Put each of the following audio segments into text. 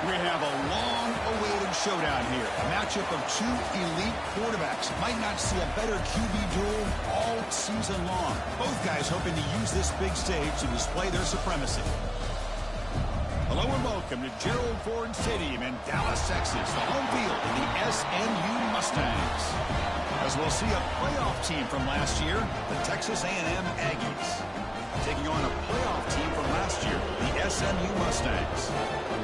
We have a long-awaited showdown here. A matchup of two elite quarterbacks. Might not see a better QB duel all season long. Both guys hoping to use this big stage to display their supremacy. Hello and welcome to Gerald Ford Stadium in Dallas, Texas, the home field of the SMU Mustangs. As we'll see a playoff team from last year, the Texas A&M Aggies, taking on a playoff team from last year, the SMU Mustangs.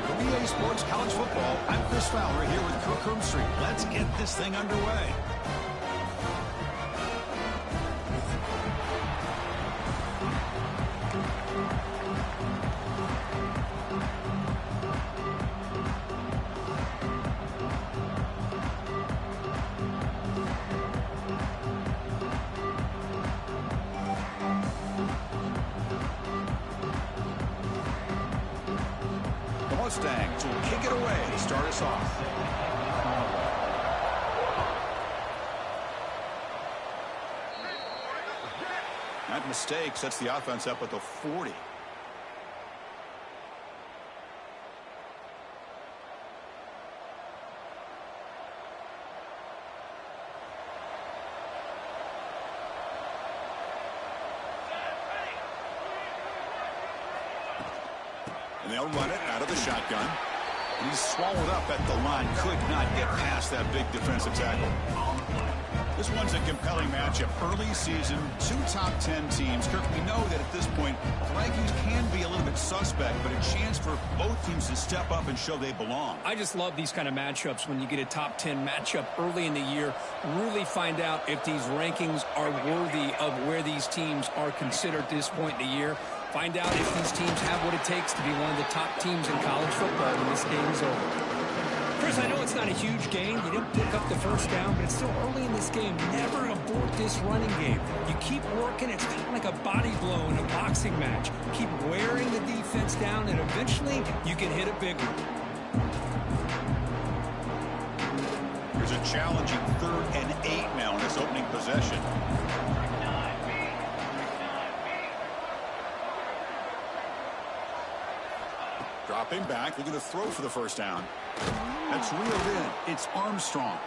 For EA Sports College Football, I'm Chris Fowler here with Kirk Hermstreet. Let's get this thing underway. Mustangs will kick it away to start us off. That mistake sets the offense up at the 40. And they'll run it out of the shotgun. And he's swallowed up at the line. Could not get past that big defensive tackle. This one's a compelling matchup. Early season, two top 10 teams. Kirk, we know that at this point, the rankings can be a little bit suspect, but a chance for both teams to step up and show they belong. I just love these kind of matchups when you get a top 10 matchup early in the year. Really find out if these rankings are worthy of where these teams are considered at this point in the year. Find out if these teams have what it takes to be one of the top teams in college football when this game is over. Chris, I know it's not a huge gain. You didn't pick up the first down, but it's still early in this game. Never abort this running game. You keep working. It's kind of like a body blow in a boxing match. Keep wearing the defense down, and eventually you can hit a big one. Here's a challenging 3rd and 8 now in this opening possession. Dropping back, looking to throw for the first down. That's reeled in. It's Armstrong.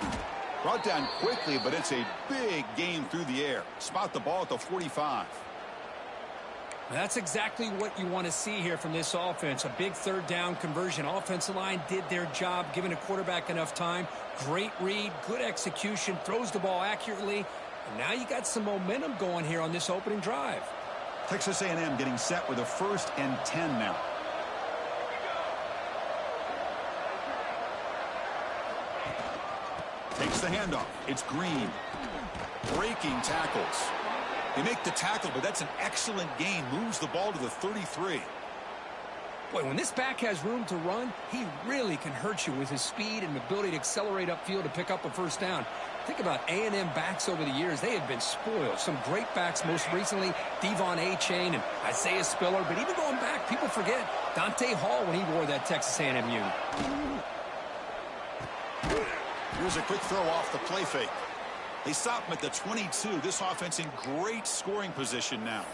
Brought down quickly, but it's a big gain through the air. Spot the ball at the 45. That's exactly what you want to see here from this offense. A big 3rd down conversion. Offensive line did their job, giving a quarterback enough time. Great read, good execution, throws the ball accurately. And now you got some momentum going here on this opening drive. Texas A&M getting set with a 1st and 10 now. Takes the handoff. It's Green. Breaking tackles. They make the tackle, but that's an excellent gain. Moves the ball to the 33. Boy, when this back has room to run, he really can hurt you with his speed and ability to accelerate upfield to pick up a first down. Think about A&M backs over the years. They have been spoiled. Some great backs, most recently, Devon A-Chain and Isaiah Spiller. But even going back, people forget Dante Hall when he wore that Texas A&M unit. Here's a quick throw off the play fake. They stop him at the 22. This offense in great scoring position now.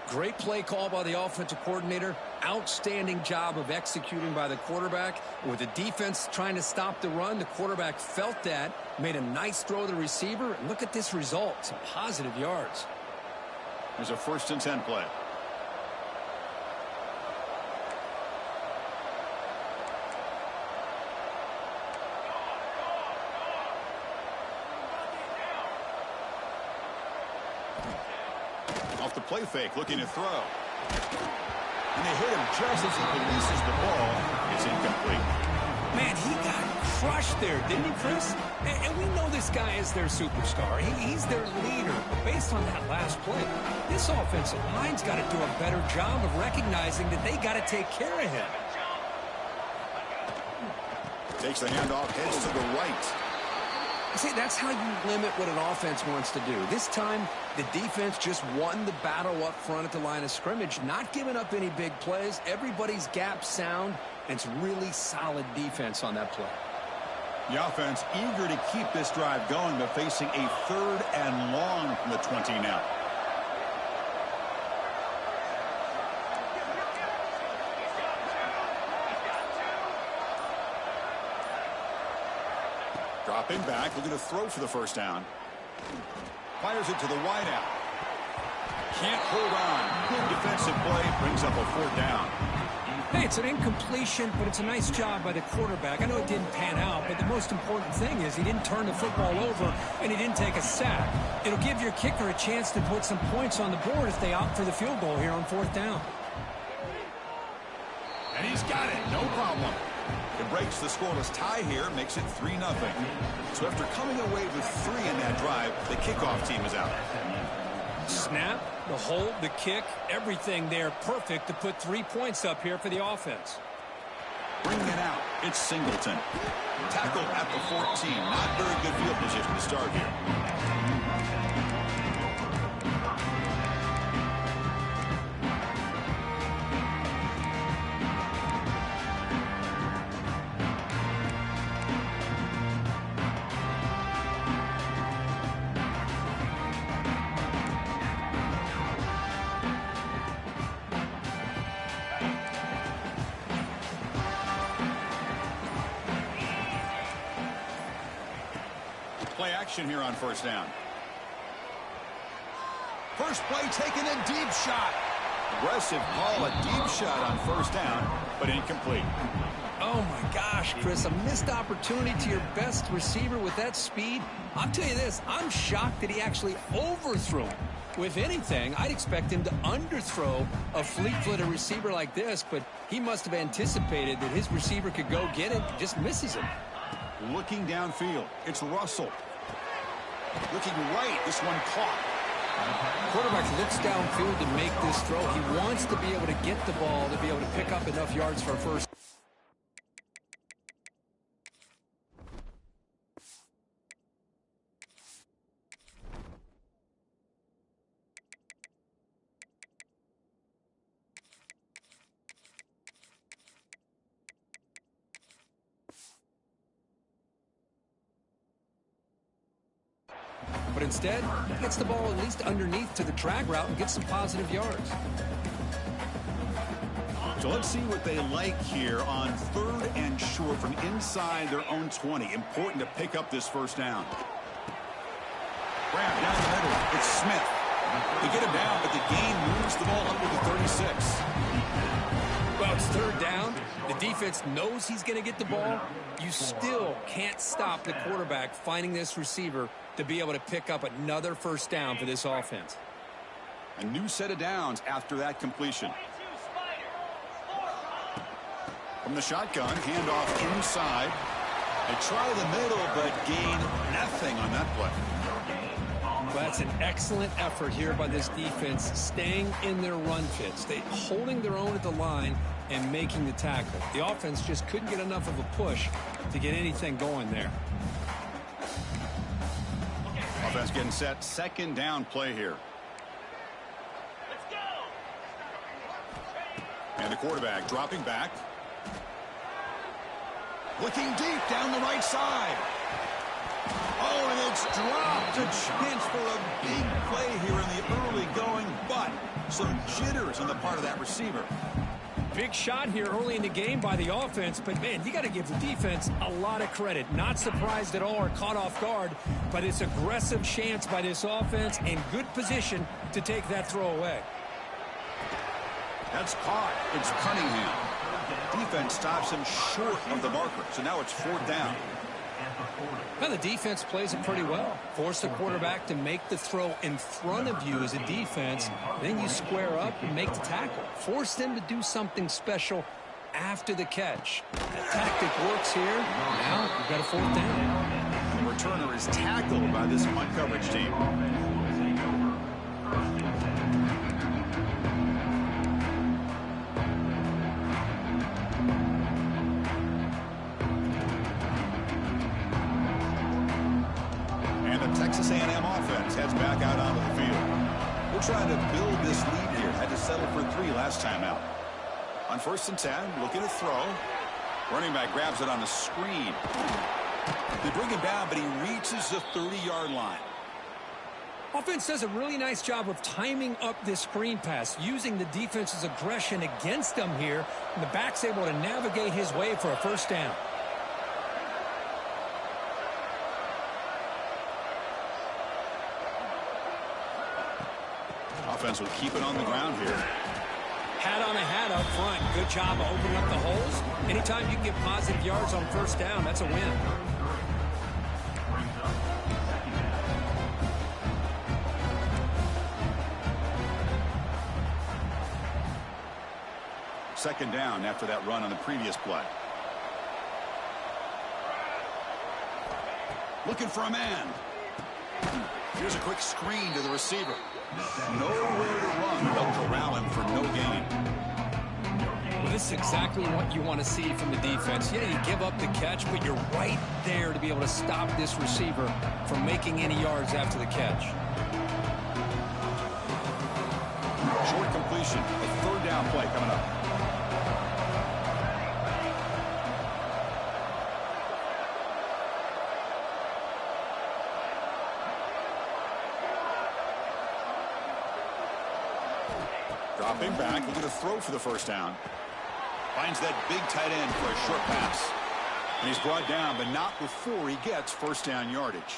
Great play call by the offensive coordinator. Outstanding job of executing by the quarterback. With the defense trying to stop the run, the quarterback felt that, made a nice throw to the receiver, and look at this result. Some positive yards. There's a 1st and 10 play. Off the play fake, looking to throw. And they hit him just as he releases the ball. It's incomplete. Man, he got crushed there, didn't he, Chris? And we know this guy is their superstar. He's their leader. But based on that last play, this offensive line's got to do a better job of recognizing that they got to take care of him. Takes the handoff, heads to the right. See, that's how you limit what an offense wants to do. This time, the defense just won the battle up front at the line of scrimmage, not giving up any big plays. Everybody's gap sound, and it's really solid defense on that play. The offense eager to keep this drive going, but facing a 3rd and long from the 20 now. Dropping back, looking to throw for the first down. Fires it to the wideout. Can't hold on. Good defensive play. Brings up a 4th down. Hey, it's an incompletion, but it's a nice job by the quarterback. I know it didn't pan out, but the most important thing is he didn't turn the football over and he didn't take a sack. It'll give your kicker a chance to put some points on the board if they opt for the field goal here on 4th down. And he's got it. No problem. It breaks the scoreless tie here, makes it 3-0. So after coming away with 3 in that drive, the kickoff team is out. Snap, the hold, the kick, everything there perfect to put 3 points up here for the offense. Bringing it out, it's Singleton. Tackled at the 14. Not very good field position to start here. Play action here on 1st down. First play taken, a deep shot. Aggressive call, a deep shot on 1st down, but incomplete. Oh my gosh, Chris, a missed opportunity to your best receiver with that speed. I'll tell you this, I'm shocked that he actually overthrew him. With anything, I'd expect him to underthrow a fleet-footed receiver like this, but he must have anticipated that his receiver could go get it, just misses him. Looking downfield, it's Russell. Looking right, this one caught. Quarterback looks downfield to make this throw. He wants to be able to get the ball to be able to pick up enough yards for a first. But instead, he gets the ball at least underneath to the drag route and gets some positive yards. So let's see what they like here on 3rd and short from inside their own 20. Important to pick up this first down. Grab down the middle. It's Smith. They get him down, but the gain moves the ball up to the 36. Well, it's 3rd down. The defense knows he's going to get the ball. You still can't stop the quarterback finding this receiver to be able to pick up another first down for this offense. A new set of downs after that completion. From the shotgun, handoff inside. They try the middle, but gain nothing on that play. Well, that's an excellent effort here by this defense, staying in their run fits. They holding their own at the line and making the tackle. The offense just couldn't get enough of a push to get anything going there. Offense getting set. 2nd down play here. And the quarterback dropping back. Looking deep down the right side. Oh, and it's dropped. A chance for a big play here in the early going, but some jitters on the part of that receiver. Big shot here early in the game by the offense, but man, you got to give the defense a lot of credit. Not surprised at all or caught off guard, but it's aggressive chance by this offense in good position to take that throw away. That's caught. It's Cunningham. Defense stops him short of the marker, so now it's 4th down. Now the defense plays it pretty well. Force the quarterback to make the throw in front of you as a defense. Then you square up and make the tackle. Force them to do something special after the catch. That tactic works here. Now you've got a 4th down. The returner is tackled by this punt coverage team. Texas A&M offense heads back out onto the field. We're trying to build this lead here. Had to settle for 3 last time out. On 1st and 10, looking to throw. Running back grabs it on the screen. They bring him down, but he reaches the 30-yard line. Offense does a really nice job of timing up this screen pass, using the defense's aggression against them here. And the back's able to navigate his way for a first down. offense will keep it on the ground here. Hat on a hat up front. Good job of opening up the holes. Anytime you can get positive yards on first down, that's a win. Second down after that run on the previous play. Looking for a man. Here's a quick screen to the receiver. Nowhere to run. They'll corral him for no gain. Well, this is exactly what you want to see from the defense. Yeah, you give up the catch, but you're right there to be able to stop this receiver from making any yards after the catch. Short completion. A third down play coming up. Dropping back, looking to throw for the first down. Finds that big tight end for a short pass. And he's brought down, but not before he gets first down yardage.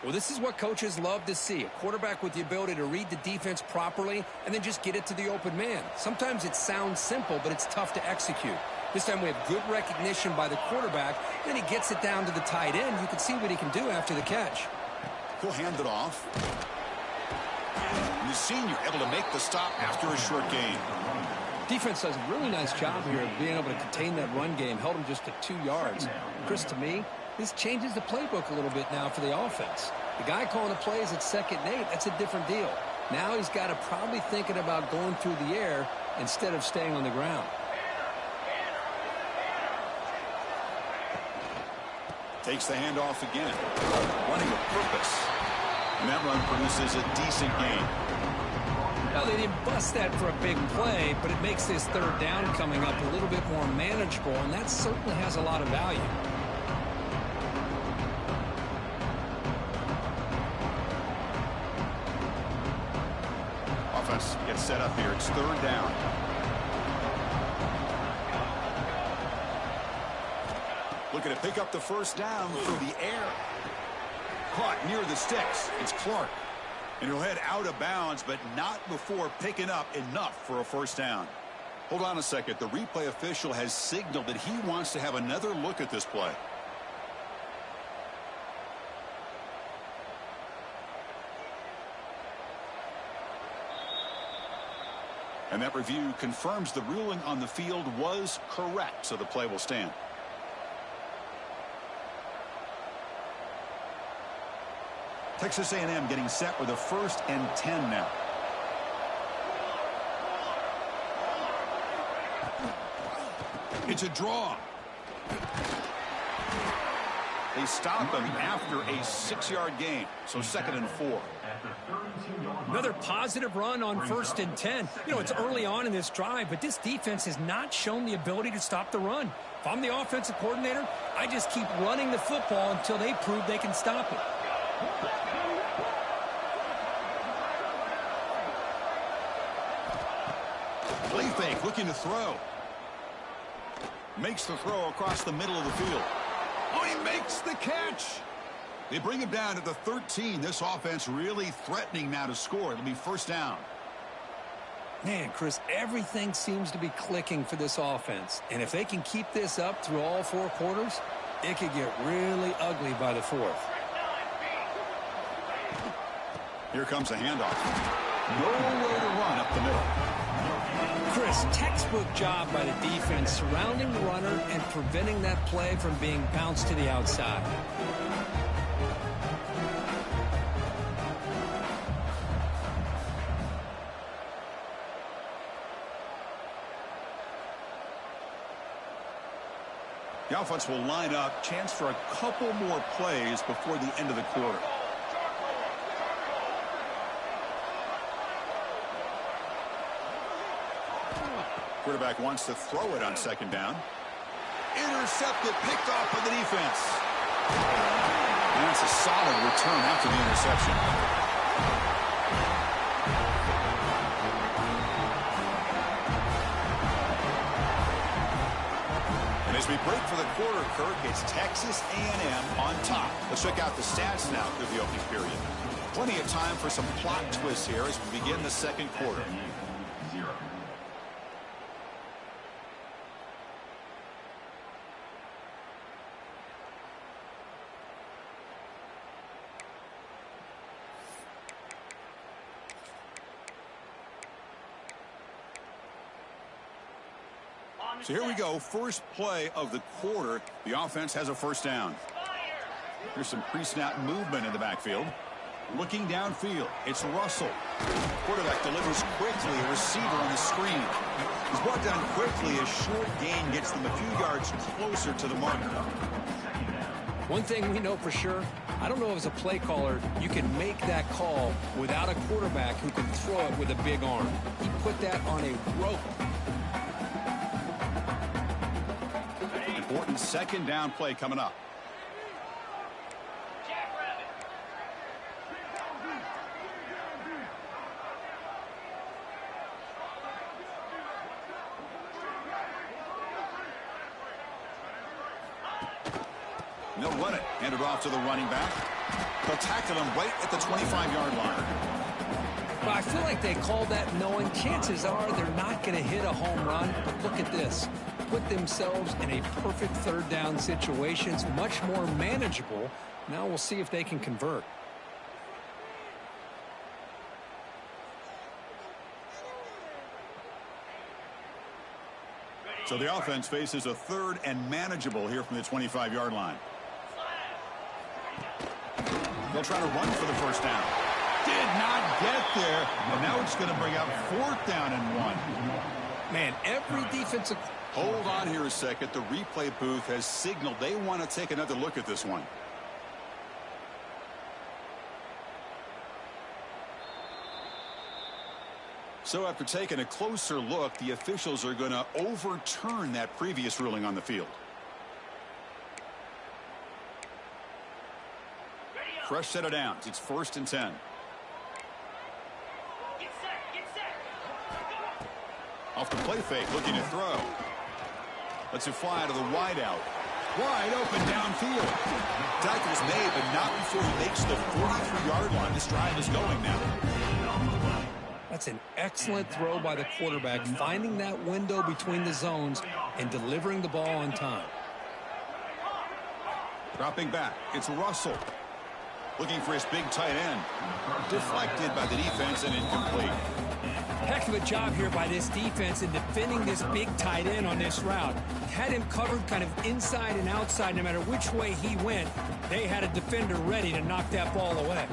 Well, this is what coaches love to see. A quarterback with the ability to read the defense properly and then just get it to the open man. Sometimes it sounds simple, but it's tough to execute. This time we have good recognition by the quarterback. Then he gets it down to the tight end. You can see what he can do after the catch. He'll hand it off. The senior able to make the stop after a short gain. Defense does a really nice job here of being able to contain that run game. Held him just to 2 yards. Chris, to me, this changes the playbook a little bit now for the offense. The guy calling the plays at 2nd and 8, that's a different deal. Now he's got to probably thinking about going through the air instead of staying on the ground. Takes the handoff again. Running with purpose. And that run produces a decent gain. Well, they didn't bust that for a big play, but it makes this third down coming up a little bit more manageable, and that certainly has a lot of value. Offense gets set up here. It's third down. Looking to pick up the first down through the air. Caught near the sticks. It's Clark. And he'll head out of bounds, but not before picking up enough for a first down. Hold on a second. The replay official has signaled that he wants to have another look at this play. And that review confirms the ruling on the field was correct, so the play will stand. Texas A&M getting set with a 1st and 10 now. It's a draw. They stop him after a 6-yard gain, so 2nd and 4. Another positive run on 1st and 10. You know, it's early on in this drive, but this defense has not shown the ability to stop the run. If I'm the offensive coordinator, I just keep running the football until they prove they can stop it. Play fake, looking to throw. Makes the throw across the middle of the field. Oh, he makes the catch. They bring him down to the 13. This offense really threatening now to score. It'll be first down. Man, Chris, everything seems to be clicking for this offense. And if they can keep this up through all 4 quarters, it could get really ugly by the 4th. Here comes a handoff. Nowhere to run up the middle. Chris, textbook job by the defense surrounding the runner and preventing that play from being bounced to the outside. The offense will line up. Chance for a couple more plays before the end of the quarter. Quarterback wants to throw it on 2nd down. Intercepted, picked off by the defense. And that's a solid return after the interception. And as we break for the quarter, Kirk, it's Texas A&M on top. Let's check out the stats now through the opening period. Plenty of time for some plot twists here as we begin the second quarter. So here we go, first play of the quarter. The offense has a first down. There's some pre-snap movement in the backfield. Looking downfield, it's Russell. Quarterback delivers quickly, a receiver on the screen. He's brought down quickly. A short gain gets them a few yards closer to the marker. One thing we know for sure, I don't know as a play caller, you can make that call without a quarterback who can throw it with a big arm. He put that on a rope. Important second down play coming up. And they'll run it. Hand it off to the running back. They'll tackle him right at the 25-yard line. Well, I feel like they called that knowing chances are they're not going to hit a home run. But look at this. Put themselves in a perfect third down situation. It's much more manageable. Now we'll see if they can convert. So the offense faces a third and manageable here from the 25-yard line. They'll try to run for the first down. Did not get there. And now it's going to bring out fourth down and 1. Man, every defensive... Hold on here a second. The replay booth has signaled they want to take another look at this one. So after taking a closer look, the officials are going to overturn that previous ruling on the field. Fresh set of downs. It's 1st and 10. Off the play fake, looking to throw. Lets it fly to the wideout. Wide open downfield. Tackle's made, but not before he makes the 43-yard line. This drive is going now. That's an excellent throw by the quarterback, finding that window between the zones and delivering the ball on time. Dropping back, it's Russell. Looking for his big tight end. Deflected by the defense and incomplete. Heck of a job here by this defense in defending this big tight end on this route. Had him covered kind of inside and outside no matter which way he went. They had a defender ready to knock that ball away.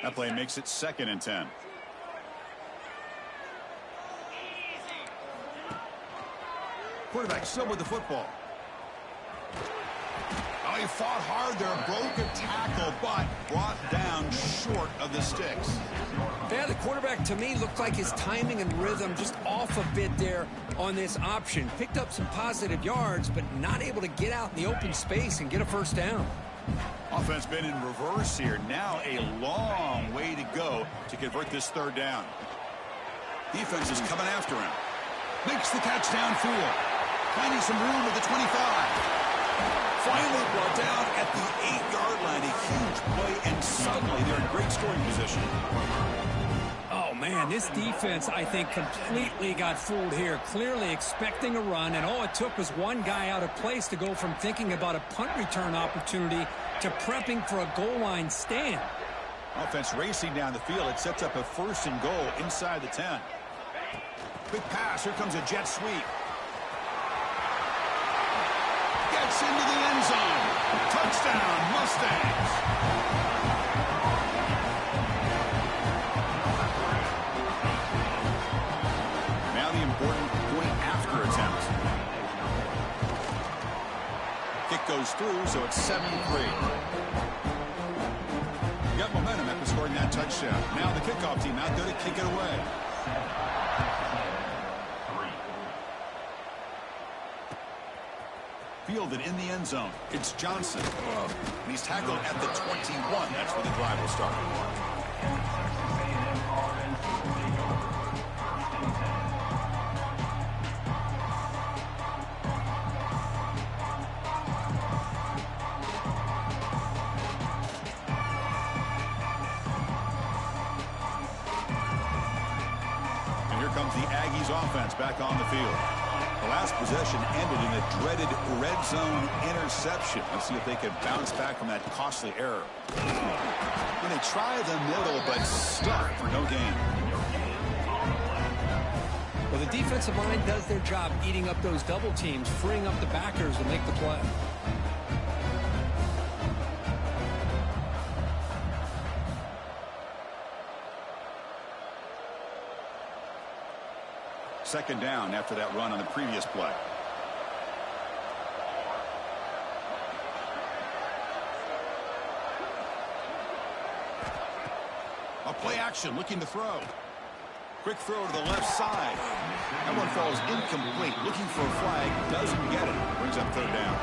That play makes it 2nd and 10. Quarterback still with the football. Oh, he fought hard there. Broke a tackle, but brought down short of the sticks. Yeah, the quarterback, to me, looked like his timing and rhythm just off a bit there on this option. Picked up some positive yards, but not able to get out in the open space and get a first down. Offense been in reverse here. Now a long way to go to convert this third down. Defense is coming after him. Makes the catch downfield. Finding some room at the 25. Finally brought down at the 8-yard line. A huge play, and suddenly they're in great scoring position. Oh, man, this defense, I think, completely got fooled here. Clearly expecting a run, and all it took was one guy out of place to go from thinking about a punt return opportunity to prepping for a goal line stand. Offense racing down the field. It sets up a 1st and goal inside the 10. Quick pass. Here comes a jet sweep. Gets into the end zone. Touchdown, Mustangs. Now the important point after attempt. Kick goes through, so it's 7-3. Got momentum after scoring that touchdown. Now the kickoff team out there to kick it away. Fielded in the end zone. It's Johnson. And he's tackled at the 21. That's where the drive will start. offense back on the field. The last possession ended in a dreaded red zone interception. Let's see if they can bounce back from that costly error. And they try the middle, but stuck for no gain. Well, the defensive line does their job eating up those double teams, freeing up the backers to make the play. Second down after that run on the previous play. A play action looking to throw. Quick throw to the left side. That one falls incomplete. Looking for a flag. Doesn't get it. Brings up third down.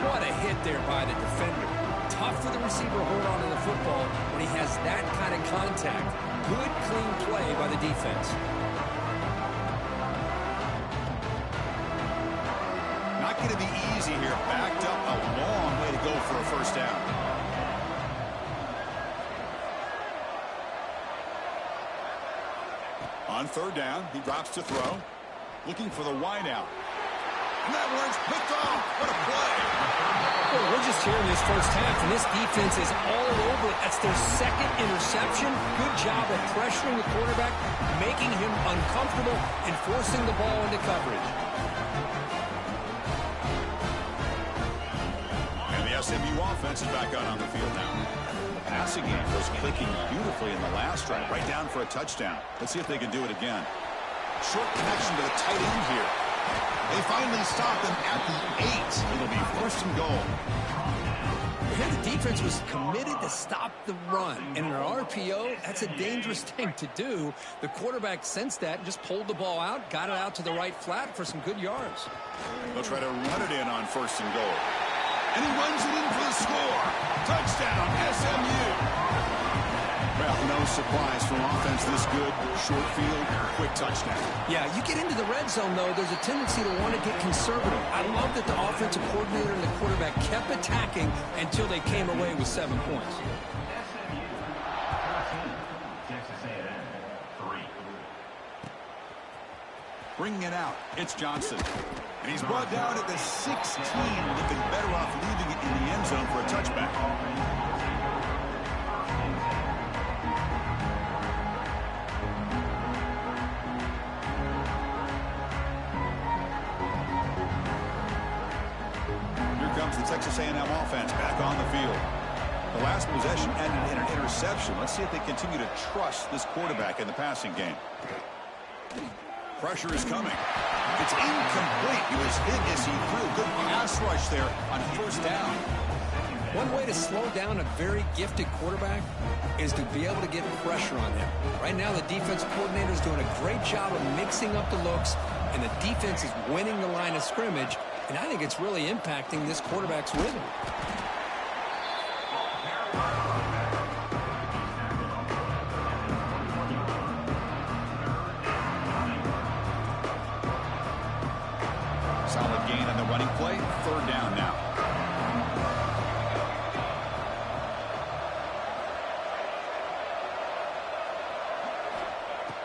What a hit there by the defender. Tough for the receiver to hold on to the football when he has that kind of contact. Good, clean play by the defense. Not going to be easy here. Backed up a long way to go for a first down. On third down, he drops to throw. Looking for the wide out. And that one's picked off. What a play. Well, we're just here in this first half, and this defense is all over it. That's their second interception. Good job of pressuring the quarterback, making him uncomfortable, and forcing the ball into coverage. And the SMU offense is back out on the field now. The passing game was clicking beautifully in the last drive, right down for a touchdown. Let's see if they can do it again. Short connection to the tight end here. They finally stop them at the 8. It'll be first and goal. Here the defense was committed to stop the run. And in an RPO, that's a dangerous thing to do. The quarterback sensed that and just pulled the ball out, got it out to the right flat for some good yards. They'll try to run it in on first and goal. And he runs it in for the score. Touchdown, SMU. Well, no surprise from offense this good. Short field, quick touchdown. Yeah, you get into the red zone, though, there's a tendency to want to get conservative. I love that the offensive coordinator and the quarterback kept attacking until they came away with 7 points. Bringing it out, it's Johnson. And he's brought down at the 16. They've been better off leaving it in the end zone for a touchback. Here comes the Texas A&M offense back on the field. The last possession ended in an interception. Let's see if they continue to trust this quarterback in the passing game. Pressure is coming. It's incomplete. He was hit as he threw. Good pass rush there on first down. One way to slow down a very gifted quarterback is to be able to get pressure on him. Right now, the defensive coordinator is doing a great job of mixing up the looks, and the defense is winning the line of scrimmage, and I think it's really impacting this quarterback's rhythm. Solid gain on the running play. Third down now.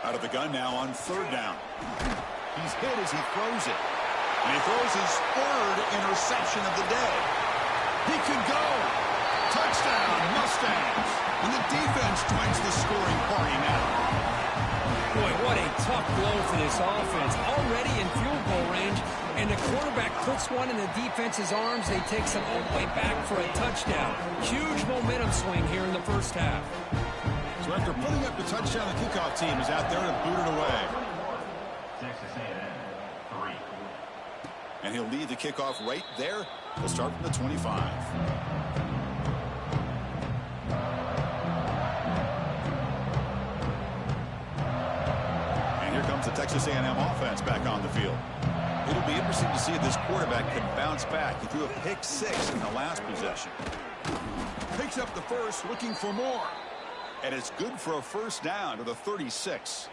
Out of the gun now on third down. He's hit as he throws it. And he throws his third interception of the day. He could go. Touchdown, Mustangs. And the defense joins the scoring party now. Boy, what a tough blow for this offense. Already in field goal range, and the quarterback puts one in the defense's arms. They take some all the way back for a touchdown. Huge momentum swing here in the first half. So after putting up the touchdown, the kickoff team is out there to boot it away. And he'll lead the kickoff right there. He'll start from the 25. And here comes the Texas A&M offense back on the field. It'll be interesting to see if this quarterback can bounce back. He threw a pick 6 in the last possession. Picks up the first, looking for more. And it's good for a first down to the 36.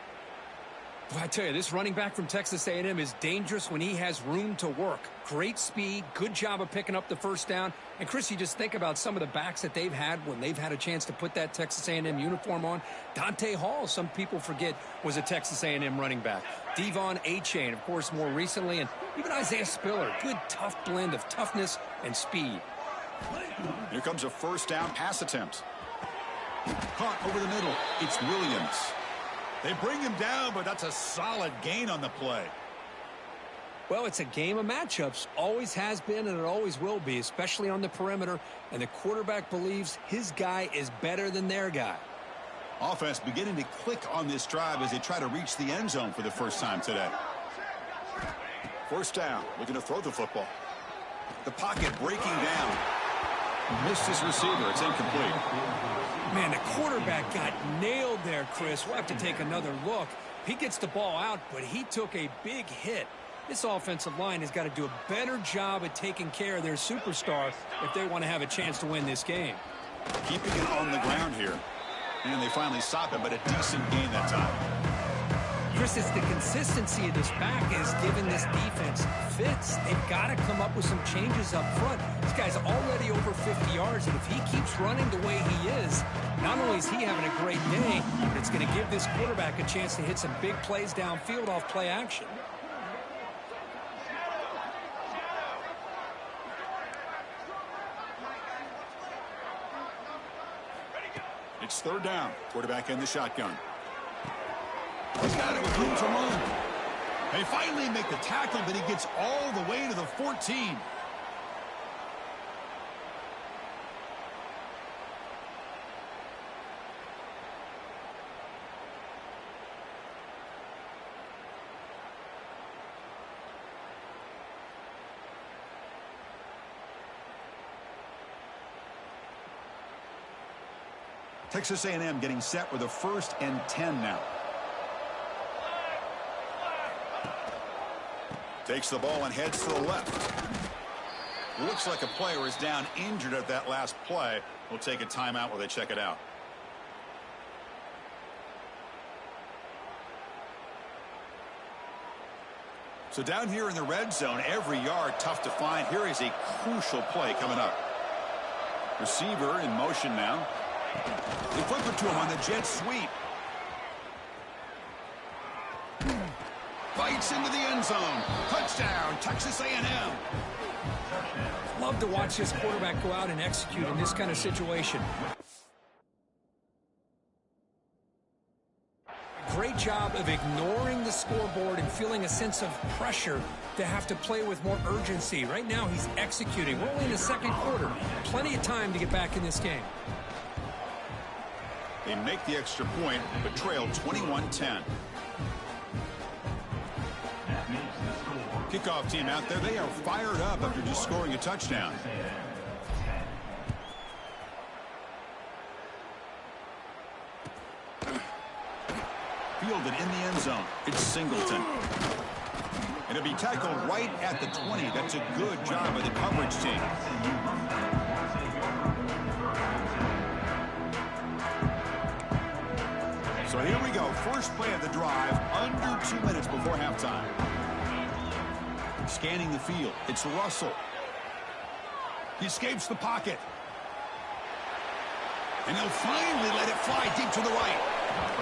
Well, I tell you, this running back from Texas A&M is dangerous when he has room to work. Great speed, good job of picking up the first down. And, Chris, you just think about some of the backs that they've had when they've had a chance to put that Texas A&M uniform on. Dante Hall, some people forget, was a Texas A&M running back. Devon Achane, of course, more recently. And even Isaiah Spiller, good, tough blend of toughness and speed. Here comes a first down pass attempt. Caught over the middle. It's Williams. They bring him down, but that's a solid gain on the play. Well, it's a game of matchups. Always has been, and it always will be, especially on the perimeter. And the quarterback believes his guy is better than their guy. Offense beginning to click on this drive as they try to reach the end zone for the first time today. First down, looking to throw the football. The pocket breaking down. Missed his receiver. It's incomplete. Man, the quarterback got nailed there, Chris. We'll have to take another look. He gets the ball out, but he took a big hit. This offensive line has got to do a better job at taking care of their superstar if they want to have a chance to win this game. Keeping it on the ground here. And they finally stop it, but a decent gain that time. Chris, it's the consistency of this back is giving this defense fits. They've got to come up with some changes up front. This guy's already over 50 yards, and if he keeps running the way he is, not only is he having a great day, but it's going to give this quarterback a chance to hit some big plays downfield off play action. It's third down. Quarterback in the shotgun. He's got it with room to run. They finally make the tackle, but he gets all the way to the 14. Texas A&M getting set with a 1st and 10 now. Takes the ball and heads to the left. Looks like a player is down injured at that last play. We'll take a timeout while they check it out. So down here in the red zone, every yard tough to find. Here is a crucial play coming up. Receiver in motion now. They flip it to him on the jet sweep. Bites into the end zone. Touchdown, Texas A&M. Love to watch this quarterback go out and execute in this kind of situation. Great job of ignoring the scoreboard and feeling a sense of pressure to have to play with more urgency. Right now he's executing. We're only in the second quarter. Plenty of time to get back in this game. They make the extra point, but trail 21-10. Kickoff team out there. They are fired up after just scoring a touchdown. Fielded in the end zone. It's Singleton. And it'll be tackled right at the 20. That's a good job by the coverage team. So here we go. First play of the drive, under 2 minutes before halftime. Scanning the field. It's Russell. He escapes the pocket. And he'll finally let it fly deep to the right.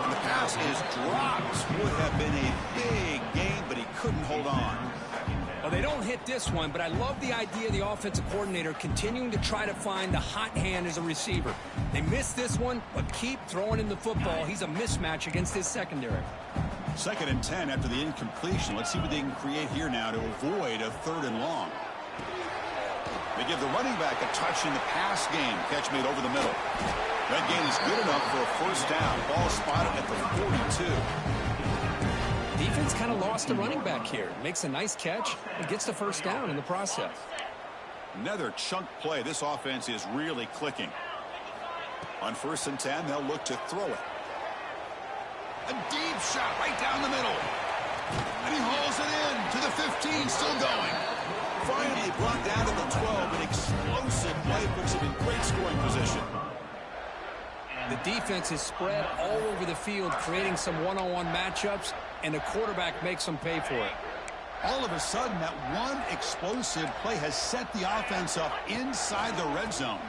And the pass is dropped. Would have been a big game, but he couldn't hold on. Well, they don't hit this one, but I love the idea of the offensive coordinator continuing to try to find the hot hand as a receiver. They missed this one, but keep throwing him the football. He's a mismatch against his secondary. 2nd and 10 after the incompletion. Let's see what they can create here now to avoid a 3rd and long. They give the running back a touch in the pass game. Catch made over the middle. That gain is good enough for a first down. Ball spotted at the 42. Defense kind of lost a running back here. Makes a nice catch and gets the first down in the process. Another chunk play. This offense is really clicking. On 1st and 10, they'll look to throw it. A deep shot right down the middle. And he hauls it in to the 15, still going. Finally brought down to the 12. An explosive play puts him in great scoring position. The defense is spread all over the field, creating some one-on-one matchups. and the quarterback makes them pay for it. All of a sudden, that one explosive play has set the offense up inside the red zone.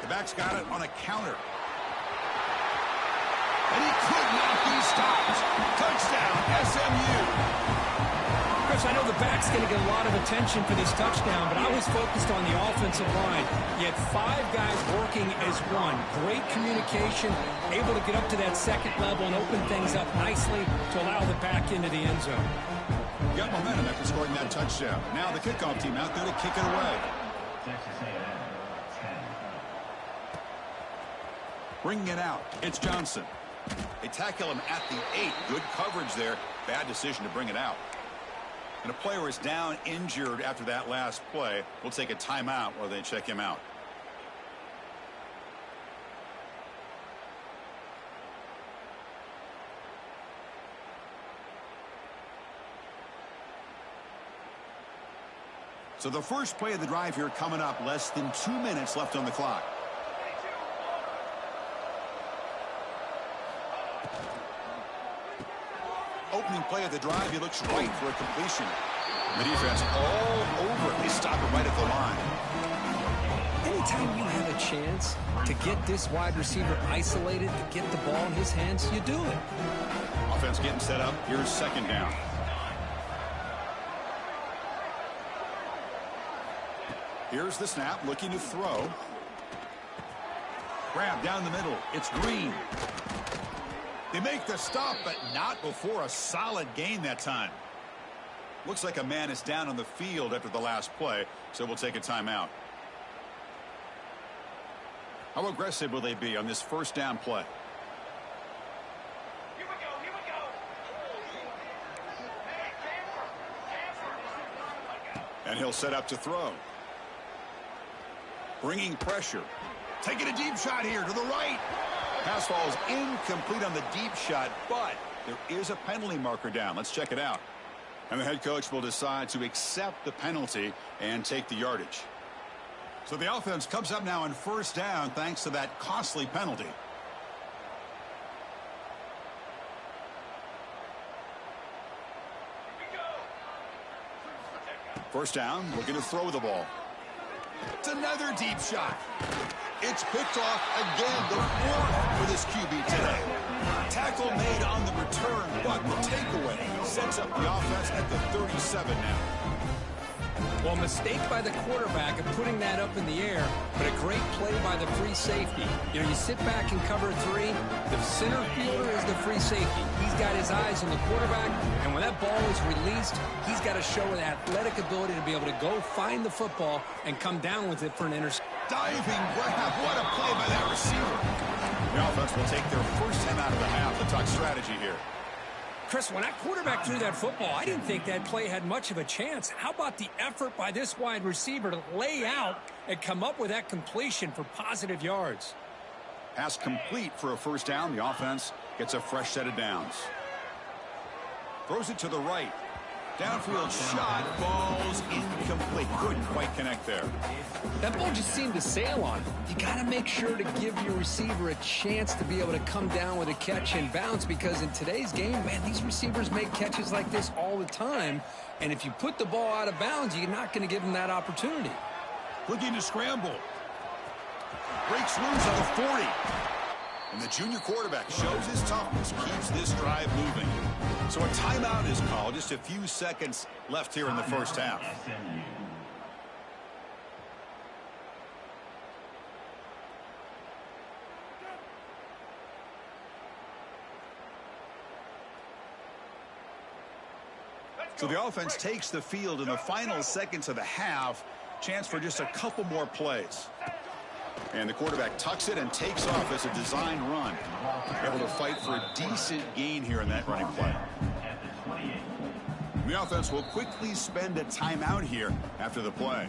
The back's got it on a counter. And he could not be stopped. Touchdown, SMU. Chris, I know the back's going to get a lot of attention for this touchdown, but I was focused on the offensive line. You had 5 guys working as one. Great communication, able to get up to that second level and open things up nicely to allow the back into the end zone. Got momentum after scoring that touchdown. Now the kickoff team out there to kick it away. Bringing it out, it's Johnson. They tackle him at the 8. Good coverage there. Bad decision to bring it out. And a player is down injured after that last play. We'll take a timeout while they check him out. So the first play of the drive here coming up. Less than 2 minutes left on the clock. Opening play of the drive, he looks right for a completion. The defense all over it. They stop it right at the line. Anytime you have a chance to get this wide receiver isolated, to get the ball in his hands, you do it. Offense getting set up. Here's second down. Here's the snap, looking to throw. Grab down the middle. It's Green. They make the stop, but not before a solid gain that time. Looks like a man is down on the field after the last play, so we'll take a timeout. How aggressive will they be on this first down play? Here we go, here we go. And he'll set up to throw. Bringing pressure. Taking a deep shot here to the right. Pass falls incomplete on the deep shot, but there is a penalty marker down. Let's check it out. And the head coach will decide to accept the penalty and take the yardage. So the offense comes up now on first down thanks to that costly penalty. First down, looking to throw the ball. It's another deep shot. It's picked off again, the 4th for this QB today. Tackle made on the return, but the takeaway sets up the offense at the 37 now. Well, mistake by the quarterback of putting that up in the air, but a great play by the free safety. You know, you sit back and cover 3. The center fielder is the free safety. He's got his eyes on the quarterback, and when that ball is released, he's got to show an athletic ability to be able to go find the football and come down with it for an interception. Diving grab. What a play by that receiver. The offense will take their first time out of the half. Let's talk strategy here. Chris, when that quarterback threw that football, I didn't think that play had much of a chance. How about the effort by this wide receiver to lay out and come up with that completion for positive yards? Pass complete for a first down. The offense gets a fresh set of downs. Throws it to the right. Downfield shot. Ball's incomplete. Couldn't quite connect there. That ball just seemed to sail on him. You got to make sure to give your receiver a chance to be able to come down with a catch and bounce, because in today's game, man, these receivers make catches like this all the time. And if you put the ball out of bounds, you're not going to give them that opportunity. Looking to scramble. Breaks loose on the 40. And the junior quarterback shows his toughness, keeps this drive moving. So a timeout is called. Just a few seconds left here in the first half. So the offense takes the field in the final seconds of the half. Chance for just a couple more plays. And the quarterback tucks it and takes off as a design run. Able to fight for a decent gain here in that running play. The offense will quickly spend a timeout here after the play.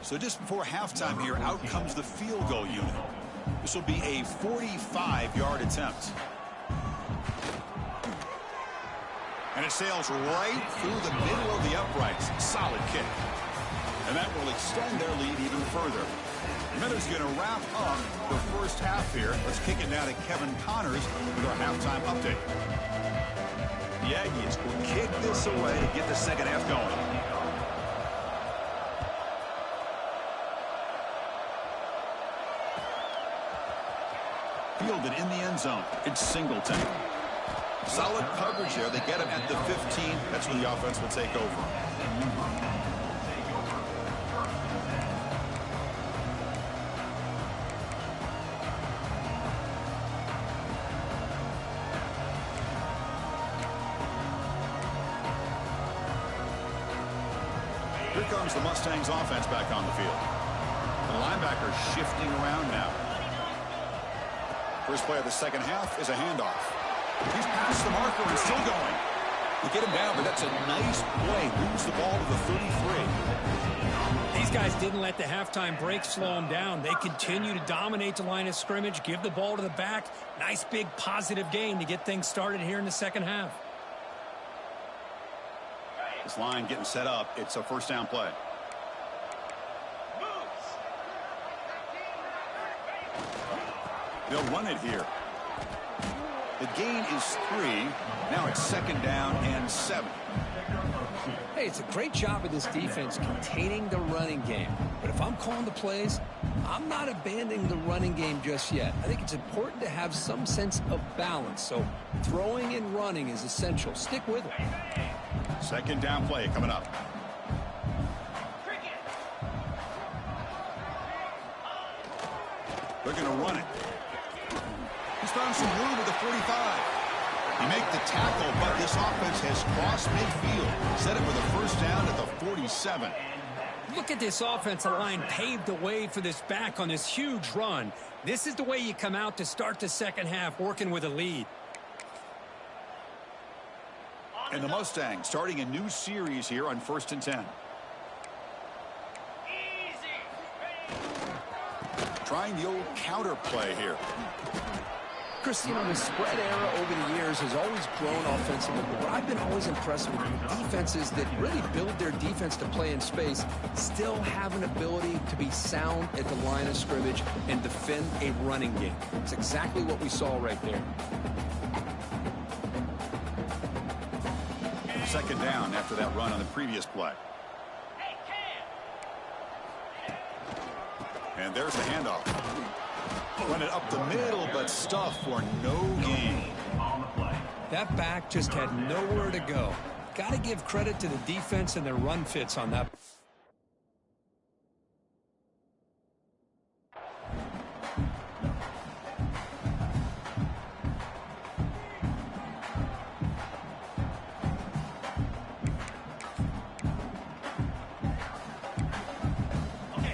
So just before halftime here, out comes the field goal unit. This will be a 45-yard attempt. And it sails right through the middle of the uprights. Solid kick. And that will extend their lead even further. Miller's going to wrap up the first half here. Let's kick it now to Kevin Connors with our halftime update. The Aggies will kick this away to get the second half going. Fielded in the end zone. It's Singleton. Solid coverage there. They get him at the 15. That's where the offense will take over. Here comes the Mustangs offense back on the field. The linebacker shifting around now. First play of the second half is a handoff. He's past the marker and still going. They get him down, but that's a nice play. Moves the ball to the 33. These guys didn't let the halftime break slow them down. They continue to dominate the line of scrimmage, give the ball to the back. Nice big positive gain to get things started here in the second half. This line getting set up. It's a first down play. They'll run it here. The gain is 3. Now it's second down and 7. Hey, it's a great job of this defense containing the running game. But if I'm calling the plays, I'm not abandoning the running game just yet. I think it's important to have some sense of balance. So throwing and running is essential. Stick with it. Second down play coming up. They're going to run it. He's found some room at the 45. He make the tackle, but this offense has crossed midfield. Set it for the first down at the 47. Look at this offensive line paved the way for this back on this huge run. This is the way you come out to start the second half, working with a lead. And the Mustangs starting a new series here on 1st and 10. Trying the old counter play here. Chris, you know, the spread era over the years has always grown offensively. But what I've been always impressed with defenses that really build their defense to play in space still have an ability to be sound at the line of scrimmage and defend a running game. It's exactly what we saw right there. Second down after that run on the previous play. And there's the handoff. Run it up the middle, but stuff for no gain. That back just had nowhere to go. Got to give credit to the defense and their run fits on that.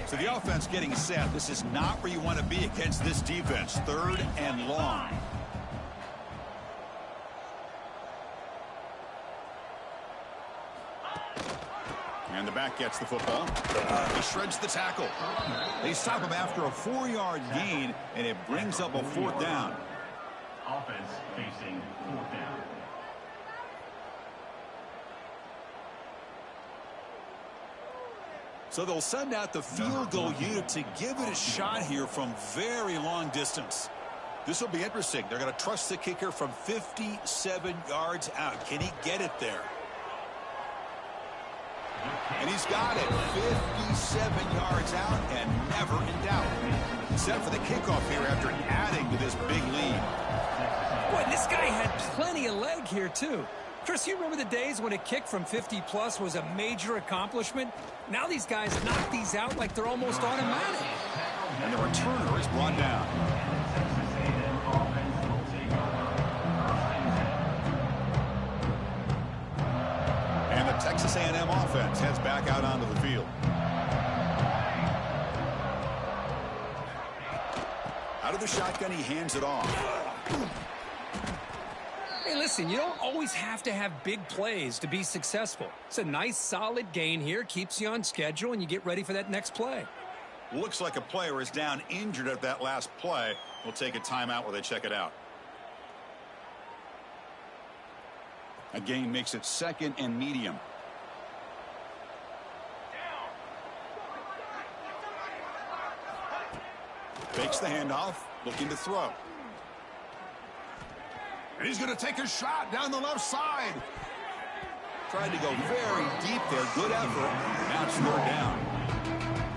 So the offense getting set. This is not where you want to be against this defense. 3rd and long. And the back gets the football. He shreds the tackle. They stop him after a 4-yard gain, and it brings up a 4th down. Offense facing 4th down. So they'll send out the field goal unit to give it a shot here from very long distance. This will be interesting. They're going to trust the kicker from 57 yards out. Can he get it there? And he's got it. 57 yards out and never in doubt. Set for the kickoff here after adding to this big lead. Boy, this guy had plenty of leg here, too. Chris, you remember the days when a kick from 50-plus was a major accomplishment? Now these guys knock these out like they're almost automatic. And the returner is brought down. And the Texas A&M offense heads back out onto the field. Out of the shotgun, he hands it off. Hey, listen, you don't always have to have big plays to be successful. It's a nice, solid gain here, keeps you on schedule, and you get ready for that next play. Looks like a player is down injured at that last play. We'll take a timeout while they check it out. A gain makes it 2nd and medium. Fakes the handoff, looking to throw. And he's going to take a shot down the left side. Tried to go very deep there. Good effort. Now it's 3rd down.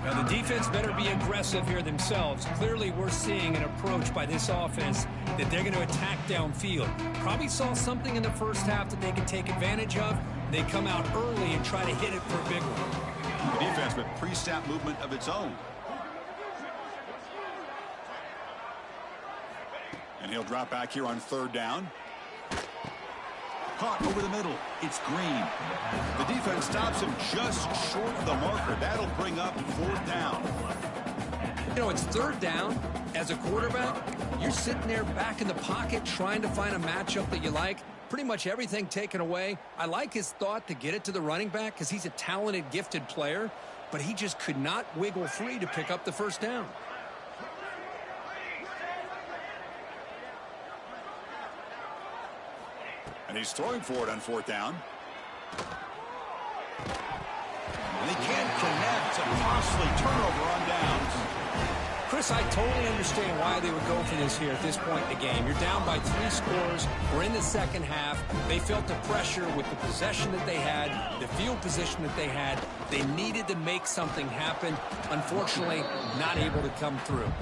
Now, the defense better be aggressive here themselves. Clearly, we're seeing an approach by this offense that they're going to attack downfield. Probably saw something in the first half that they could take advantage of. They come out early and try to hit it for a big one. The defense with pre-snap movement of its own. And he'll drop back here on 3rd down. Caught over the middle. It's Green. The defense stops him just short of the marker. That'll bring up 4th down. You know, it's 3rd down. As a quarterback, you're sitting there back in the pocket trying to find a matchup that you like. Pretty much everything taken away. I like his thought to get it to the running back because he's a talented, gifted player, but he just could not wiggle free to pick up the 1st down. And he's throwing for it on 4th down. And he can't connect. A costly turnover on downs. Chris, I totally understand why they would go for this here at this point in the game. You're down by 3 scores. We're in the 2nd half. They felt the pressure with the possession that they had, the field position that they had. They needed to make something happen. Unfortunately, not able to come through.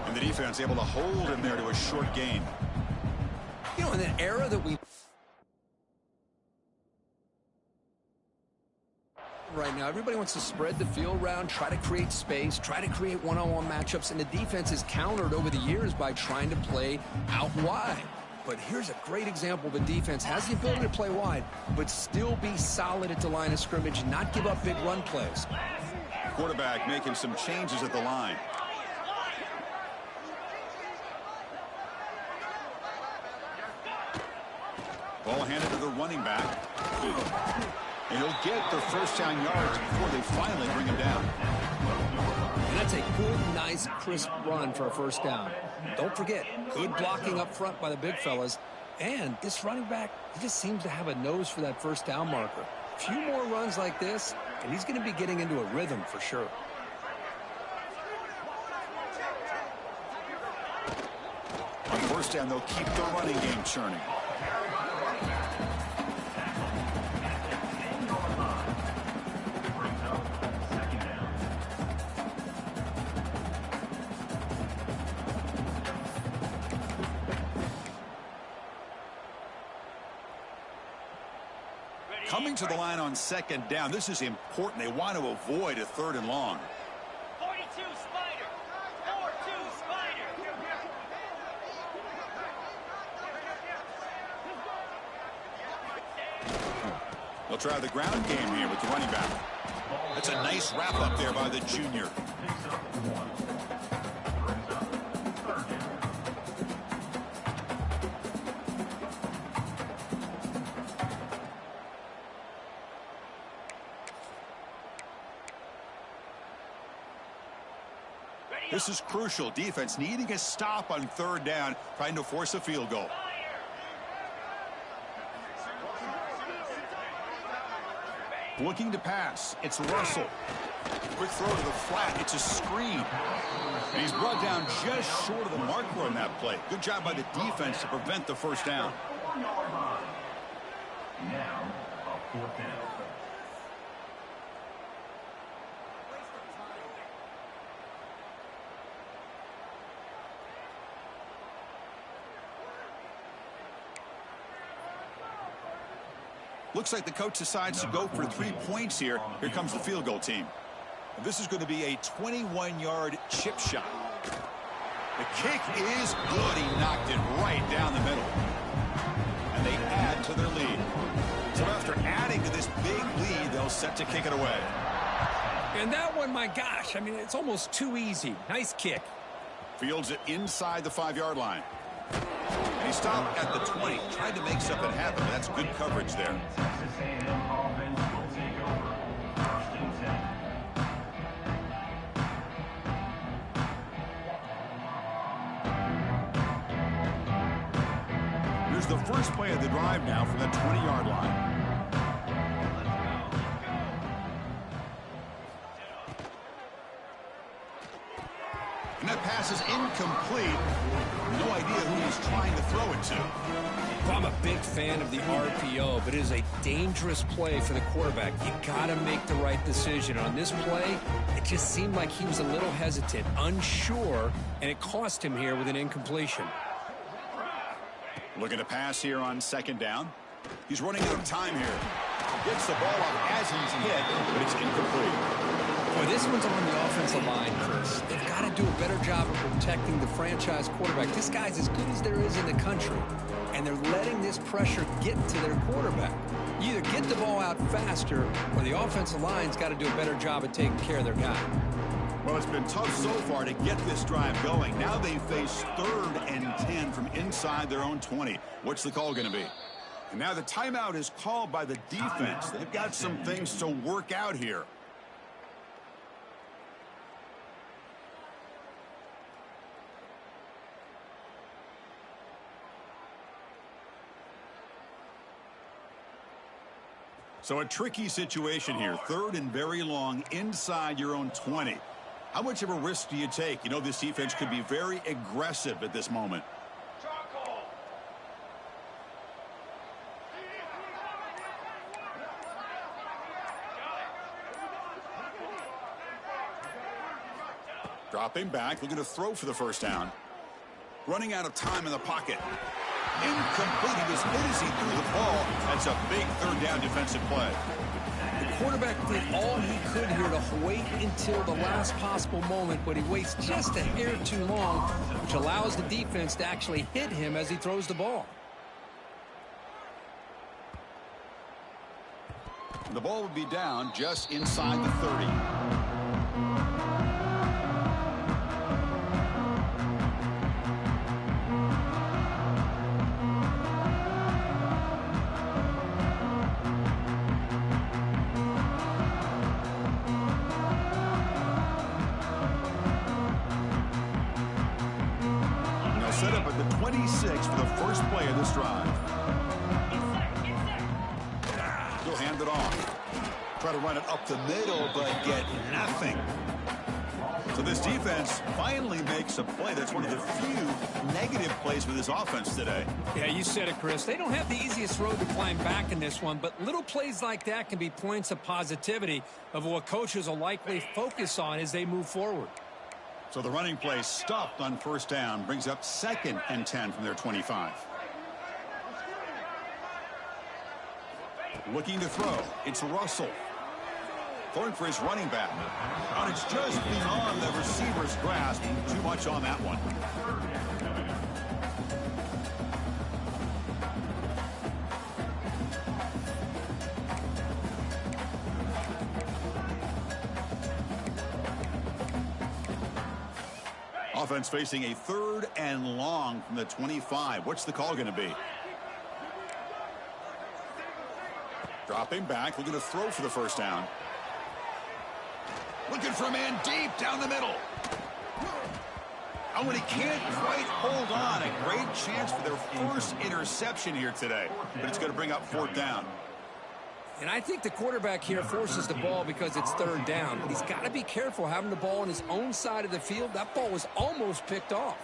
And the defense able to hold him there to a short gain. You know, in an era that we... right now, everybody wants to spread the field around, try to create space, try to create one-on-one matchups, and the defense is countered over the years by trying to play out wide. But here's a great example. The defense has the ability to play wide, but still be solid at the line of scrimmage and not give up big run plays. Quarterback making some changes at the line. Ball handed to the running back. And he'll get their 1st down yards before they finally bring him down. And that's a good, nice, crisp run for a 1st down. Don't forget, good blocking up front by the big fellas. And this running back, he just seems to have a nose for that 1st down marker. A few more runs like this, and he's going to be getting into a rhythm for sure. On 1st down, they'll keep the running game churning. Coming to the line on 2nd down. This is important. They want to avoid a 3rd and long. 42 Spider. 4-2 Spider. They'll try the ground game here with the running back. That's a nice wrap up there by the junior. This is crucial. Defense needing a stop on 3rd down, trying to force a field goal. Looking to pass. It's Russell. Quick throw to the flat. It's a screen. And he's brought down just short of the marker on that play. Good job by the defense to prevent the 1st down. Now, a 4th down. Looks like the coach decides to go for 3 points here. Here comes the field goal team. And this is going to be a 21-yard chip shot. The kick is good. He knocked it right down the middle. And they add to their lead. So after adding to this big lead, they'll set to kick it away. And that one, my gosh, I mean, it's almost too easy. Nice kick. Fields it inside the 5-yard line. And he stopped at the 20. Tried to make something happen. That's good coverage there. Texas A&M offense will take over. 1st and 10. Here's the first play of the drive now from the 20-yard line. And that pass is incomplete. No idea who he's trying to throw it to. Well, I'm a big fan of the RPO, but it is a dangerous play for the quarterback. You got to make the right decision. On this play, it just seemed like he was a little hesitant, unsure, and it cost him here with an incompletion. Looking to pass here on second down. He's running out of time here. Gets the ball up as he's hit, but it's incomplete. Boy, this one's on the offensive line, Chris. They've got to do a better job of protecting the franchise quarterback. This guy's as good as there is in the country, and they're letting this pressure get to their quarterback. You either get the ball out faster, or the offensive line's got to do a better job of taking care of their guy. Well, it's been tough so far to get this drive going. Now they face 3rd and 10 from inside their own 20. What's the call going to be? And now the timeout is called by the defense. They've got some things to work out here. So a tricky situation here. 3rd and very long inside your own 20. How much of a risk do you take? You know, this defense could be very aggressive at this moment. Dropping back, looking to throw for the first down. Running out of time in the pocket. Incomplete. He was hit as he threw the ball. That's a big 3rd down defensive play. The quarterback did all he could here to wait until the last possible moment, but he waits just a hair too long, which allows the defense to actually hit him as he throws the ball. The ball would be down just inside the 30. Set up at the 26 for the first play of this drive. He'll hand it off. Try to run it up the middle, but get nothing. So this defense finally makes a play. That's one of the few negative plays for this offense today. Yeah, you said it, Chris. They don't have the easiest road to climb back in this one, but little plays like that can be points of positivity of what coaches will likely focus on as they move forward. So the running play stopped on first down, brings up 2nd and 10 from their 25. Looking to throw. It's Russell. Throwing for his running back. And it's just beyond the receiver's grasp. Too much on that one. Offense facing a 3rd and long from the 25. What's the call going to be? Dropping back, looking to throw for the first down. Looking for a man deep down the middle. Oh, and he can't quite hold on. A great chance for their first interception here today. But it's going to bring up 4th down. And I think the quarterback here forces the ball because it's 3rd down. But he's got to be careful having the ball on his own side of the field. That ball was almost picked off.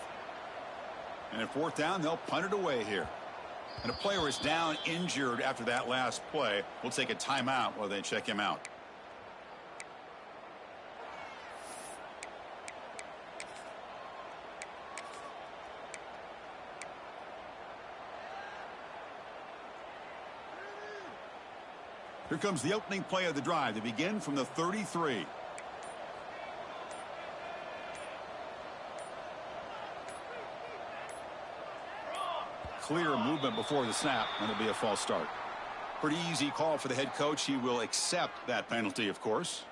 And at 4th down, they'll punt it away here. And a player is down injured after that last play. We'll take a timeout while they check him out. Here comes the opening play of the drive. They begin from the 33. Clear movement before the snap, and it'll be a false start. Pretty easy call for the head coach. He will accept that penalty, of course.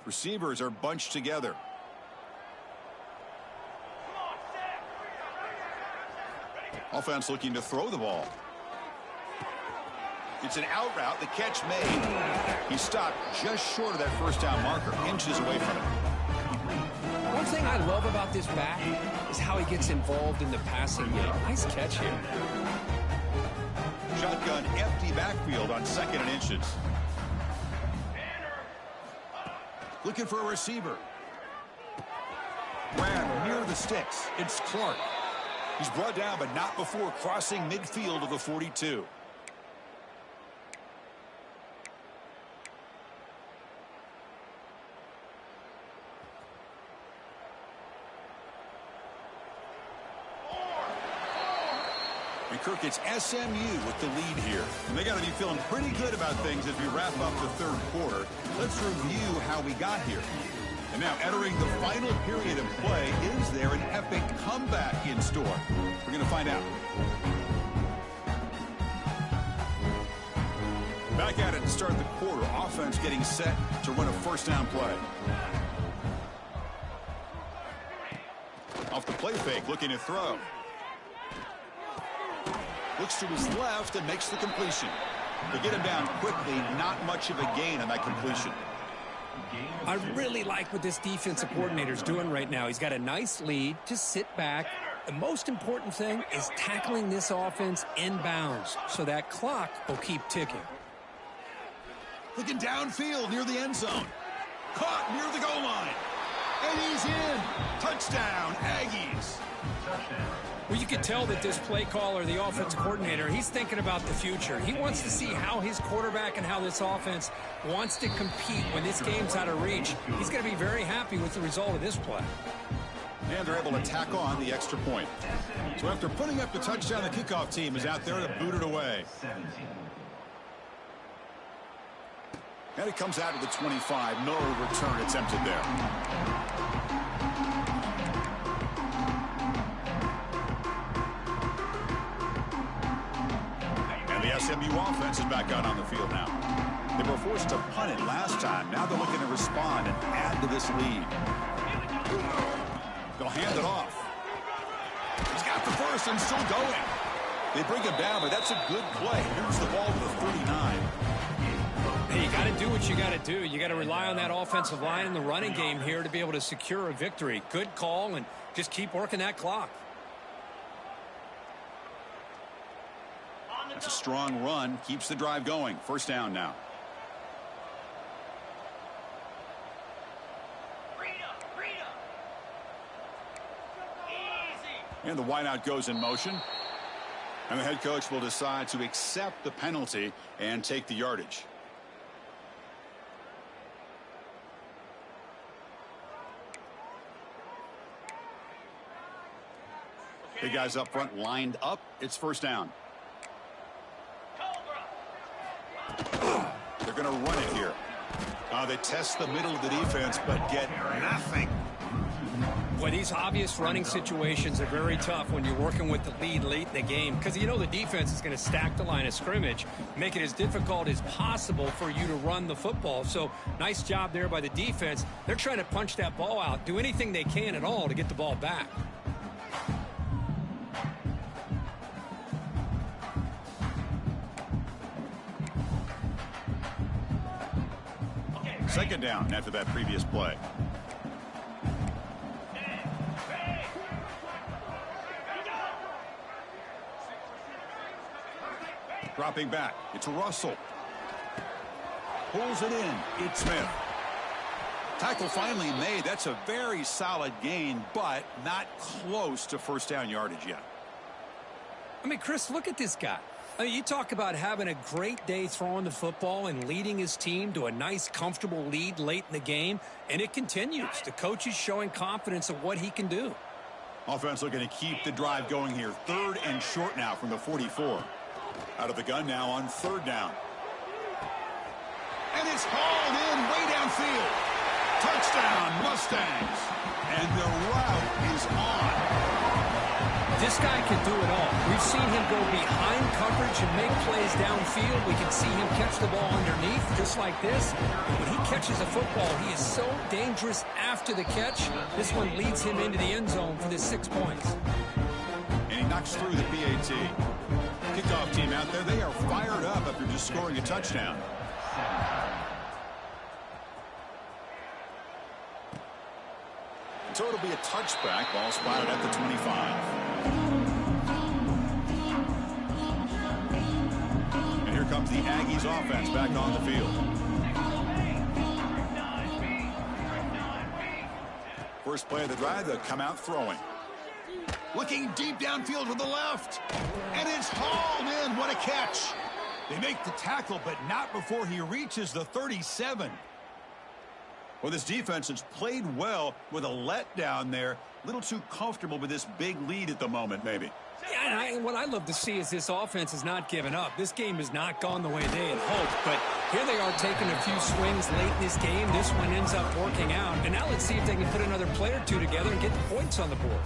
Receivers are bunched together. Offense looking to throw the ball. It's an out route. The catch made. He stopped just short of that first down marker, inches away from it. One thing I love about this back is how he gets involved in the passing game. Nice catch here. Shotgun empty backfield on 2nd and inches. Looking for a receiver. Grab near the sticks. It's Clark. He's brought down, but not before crossing midfield of the 42. And Kirk, it's SMU with the lead here. And they got to be feeling pretty good about things as we wrap up the 3rd quarter. Let's review how we got here. And now entering the final period of play, is there an epic comeback in store? We're going to find out. Back at it to start the quarter. Offense getting set to run a first down play. Off the play fake, looking to throw. Looks to his left and makes the completion. They get him down quickly, not much of a gain on that completion. I really like what this defensive coordinator is doing right now. He's got a nice lead. Just sit back. The most important thing is tackling this offense inbounds so that clock will keep ticking. Looking downfield near the end zone. Caught near the goal line. And he's in. Touchdown, Aggies. Well, you can tell that this play caller, the offensive coordinator, he's thinking about the future. He wants to see how his quarterback and how this offense wants to compete when this game's out of reach. He's going to be very happy with the result of this play. And they're able to tack on the extra point. So after putting up the touchdown, the kickoff team is out there to boot it away. And it comes out of the 25. No return attempted there. The SMU offense is back out on the field now. They were forced to punt it last time. Now they're looking to respond and add to this lead. They'll hand it off. He's got the first and still going. They bring him down, but that's a good play. Here's the ball to the 39. Hey, you got to do what you got to do. You got to rely on that offensive line in the running game here to be able to secure a victory. Good call, and just keep working that clock. That's a strong run. Keeps the drive going. First down now. And the wideout goes in motion. And the head coach will decide to accept the penalty and take the yardage. The guys up front lined up. It's first down. They're going to run it here. They test the middle of the defense, but get nothing. Boy, these obvious running situations are very tough when you're working with the lead late in the game, because you know the defense is going to stack the line of scrimmage, make it as difficult as possible for you to run the football. So nice job there by the defense. They're trying to punch that ball out, do anything they can at all to get the ball back. Second down after that previous play. Dropping back. It's Russell. Pulls it in. It's Smith. Tackle finally made. That's a very solid gain, but not close to first down yardage yet. I mean, Chris, look at this guy. I mean, you talk about having a great day throwing the football and leading his team to a nice, comfortable lead late in the game, and it continues. The coach is showing confidence of what he can do. Offense looking to keep the drive going here. 3rd and short now from the 44. Out of the gun now on 3rd down. And it's hauled in way downfield. Touchdown, Mustangs. And the route is on. This guy can do it all. We've seen him go behind coverage and make plays downfield. We can see him catch the ball underneath just like this. And when he catches a football, he is so dangerous after the catch. This one leads him into the end zone for the 6 points. And he knocks through the PAT. Kickoff team out there, they are fired up after just scoring a touchdown. So it'll be a touchback. Ball spotted at the 25. And here comes the Aggies offense back on the field. First play of the drive, they'll come out throwing. Looking deep downfield to the left. And it's hauled in. What a catch. They make the tackle, but not before he reaches the 37. Well, this defense has played well with a letdown there. A little too comfortable with this big lead at the moment, maybe. Yeah, and what I love to see is this offense has not given up. This game has not gone the way they had hoped, but here they are taking a few swings late in this game. This one ends up working out, and now let's see if they can put another play or two together and get the points on the board.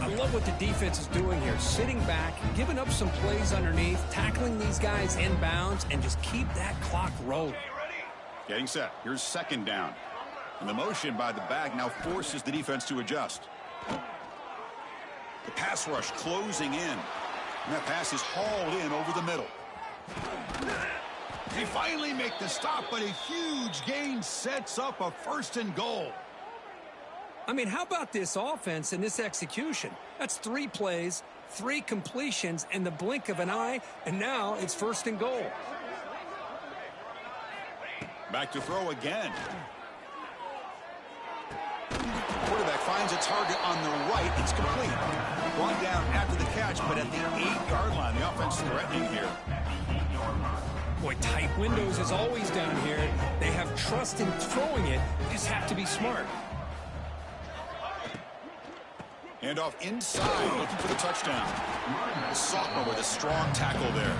I love what the defense is doing here, sitting back, giving up some plays underneath, tackling these guys inbounds, and just keep that clock rolling. Getting set. Here's second down. And the motion by the back now forces the defense to adjust. The pass rush closing in. And that pass is hauled in over the middle. They finally make the stop, but a huge gain sets up a 1st and goal. I mean, how about this offense and this execution? That's 3 plays, 3 completions in the blink of an eye, and now it's 1st and goal. Back to throw again. Quarterback finds a target on the right. It's complete. Brought down after the catch, but at the 8-yard line, the offense threatening here. Boy, tight windows is always down here. They have trust in throwing it. You just have to be smart. Hand off inside, looking for the touchdown. The sophomore with a strong tackle there.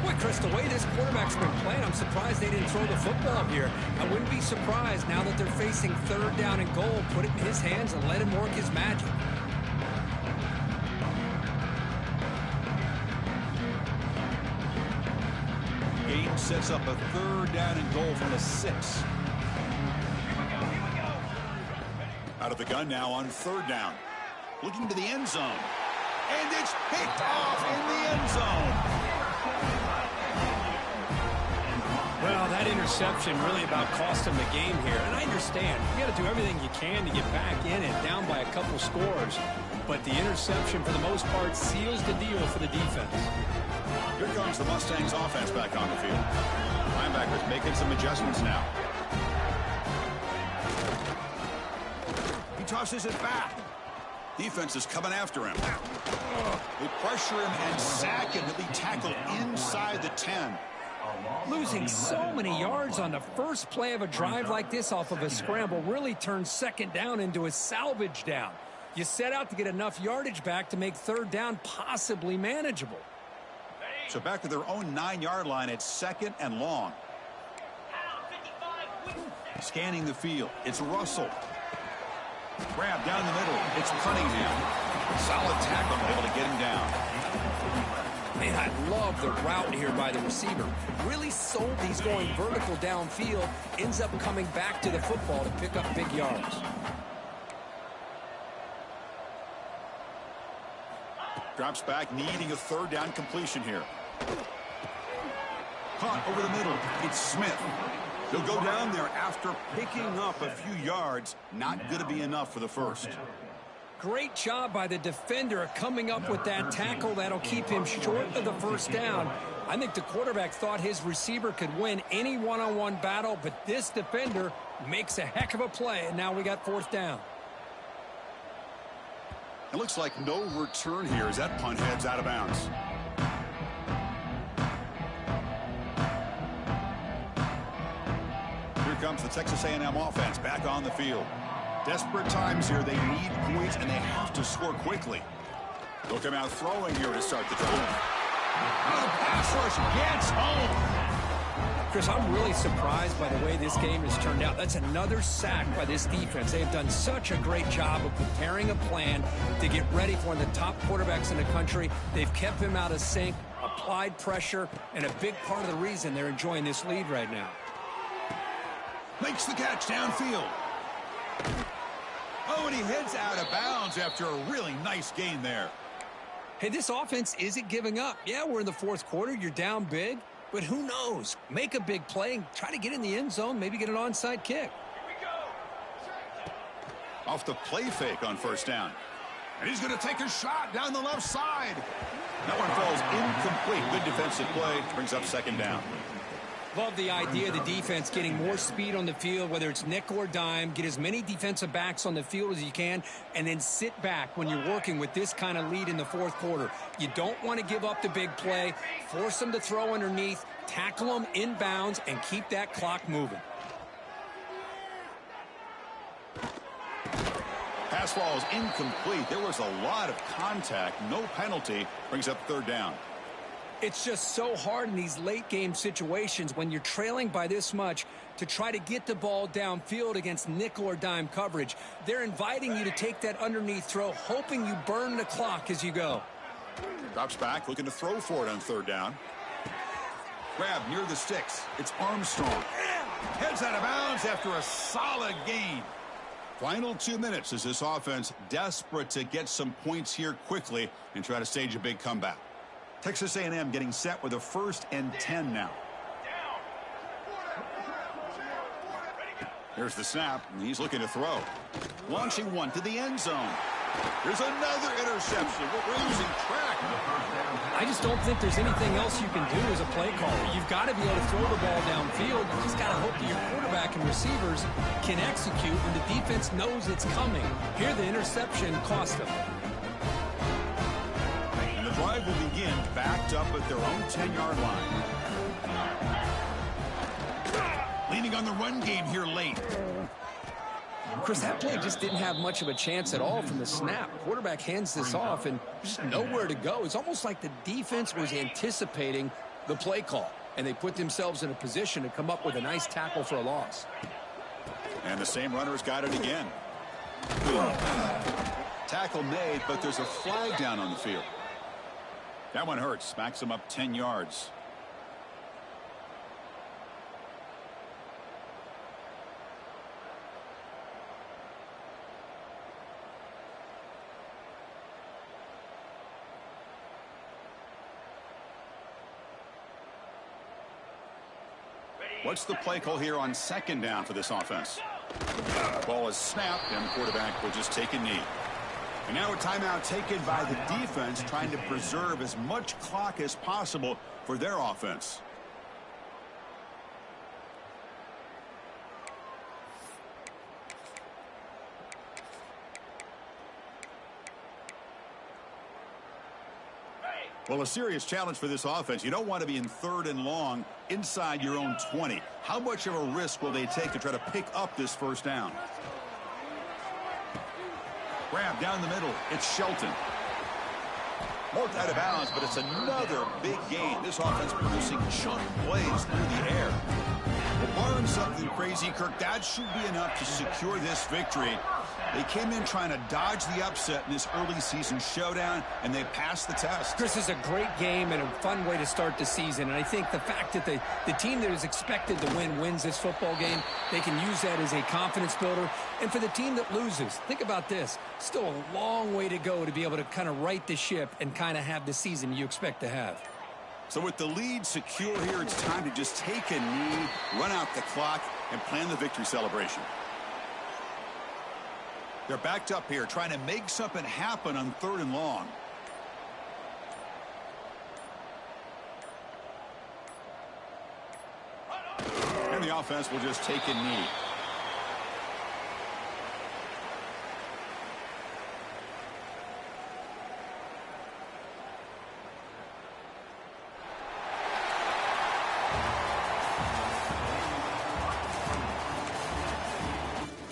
Boy, Chris, the way this quarterback's been playing, I'm surprised they didn't throw the football here. I wouldn't be surprised now that they're facing 3rd down and goal. Put it in his hands and let him work his magic. Game sets up a 3rd down and goal from the 6. Out of the gun now on 3rd down. Looking to the end zone. And it's picked off in the end zone. Well, that interception really about cost him the game here. And I understand. You got to do everything you can to get back in and down by a couple scores. But the interception, for the most part, seals the deal for the defense. Here comes the Mustangs offense back on the field. Linebackers making some adjustments now. He tosses it back. Defense is coming after him. They pressure him and sack him. He'll be tackled inside the 10. Losing so many yards on the first play of a drive like this off of a scramble really turns 2nd down into a salvage down. You set out to get enough yardage back to make 3rd down possibly manageable. So back to their own 9-yard line at 2nd and long. Scanning the field. It's Russell. Grab down the middle. It's Cunningham. Solid tackle, able to get him down. Man, I love the route here by the receiver. Really sold these going vertical downfield. Ends up coming back to the football to pick up big yards. Drops back, needing a 3rd down completion here. Caught over the middle. It's Smith. He'll go down there after picking up a few yards. Not going to be enough for the 1st. Great job by the defender coming up with that tackle that'll keep him short of the 1st down. I think the quarterback thought his receiver could win any one-on-one battle, but this defender makes a heck of a play, and now we got 4th down. It looks like no return here as that punt heads out of bounds. Here comes the Texas A&M offense back on the field. Desperate times here. They need points, and they have to score quickly. They'll come out throwing here to start the drive. Oh, the pass rush gets home. Chris, I'm really surprised by the way this game has turned out. That's another sack by this defense. They've done such a great job of preparing a plan to get ready for one of the top quarterbacks in the country. They've kept him out of sync, applied pressure, and a big part of the reason they're enjoying this lead right now. Makes the catch downfield. Oh, and he heads out of bounds after a really nice gain there. Hey, this offense isn't giving up. Yeah, we're in the fourth quarter. You're down big. But who knows? Make a big play and try to get in the end zone, maybe get an onside kick. Off the play fake on first down. And he's going to take a shot down the left side. That one falls incomplete. Good defensive play. Brings up second down. Love the idea of the defense getting more speed on the field, whether it's nickel or dime. Get as many defensive backs on the field as you can, and then sit back when you're working with this kind of lead in the fourth quarter. You don't want to give up the big play. Force them to throw underneath, tackle them inbounds, and keep that clock moving. Pass ball is incomplete. There was a lot of contact. No penalty. Brings up third down. It's just so hard in these late-game situations when you're trailing by this much to try to get the ball downfield against nickel or dime coverage. They're inviting you to take that underneath throw, hoping you burn the clock as you go. Drops back, looking to throw for it on third down. Grab near the sticks. It's Armstrong. Heads out of bounds after a solid gain. Final 2 minutes as this offense desperate to get some points here quickly and try to stage a big comeback. Texas A&M getting set with a 1st and 10 now. Here's the snap, and he's looking to throw. Launching one to the end zone. There's another interception. We're losing track. I just don't think there's anything else you can do as a play caller. You've got to be able to throw the ball downfield. You just got to hope that your quarterback and receivers can execute when the defense knows it's coming. Here, the interception cost them. And the drive will begin backed up at their own 10-yard line. Leaning on the run game here late. Chris, that play just didn't have much of a chance at all from the snap. Quarterback hands this off and just nowhere to go. It's almost like the defense was anticipating the play call, and they put themselves in a position to come up with a nice tackle for a loss. And the same runner's got it again. Tackle made, but there's a flag down on the field. That one hurts. Backs him up 10 yards. What's the play call here on second down for this offense? Ball is snapped, and the quarterback will just take a knee. And now a timeout taken by the defense, trying to preserve as much clock as possible for their offense. Well, a serious challenge for this offense. You don't want to be in 3rd and long inside your own 20. How much of a risk will they take to try to pick up this first down? Grab down the middle. It's Shelton. Marked out of bounds, but it's another big gain. This offense producing chunk plays through the air. Well, barring something crazy, Kirk, that should be enough to secure this victory. They came in trying to dodge the upset in this early season showdown, and they passed the test. Chris, is a great game and a fun way to start the season. And I think the fact that the team that is expected to win wins this football game, they can use that as a confidence builder. And for the team that loses, think about this. Still a long way to go to be able to kind of right the ship and kind of have the season you expect to have. So with the lead secure here, it's time to just take a knee, run out the clock, and plan the victory celebration. They're backed up here, trying to make something happen on 3rd and long. And the offense will just take a knee.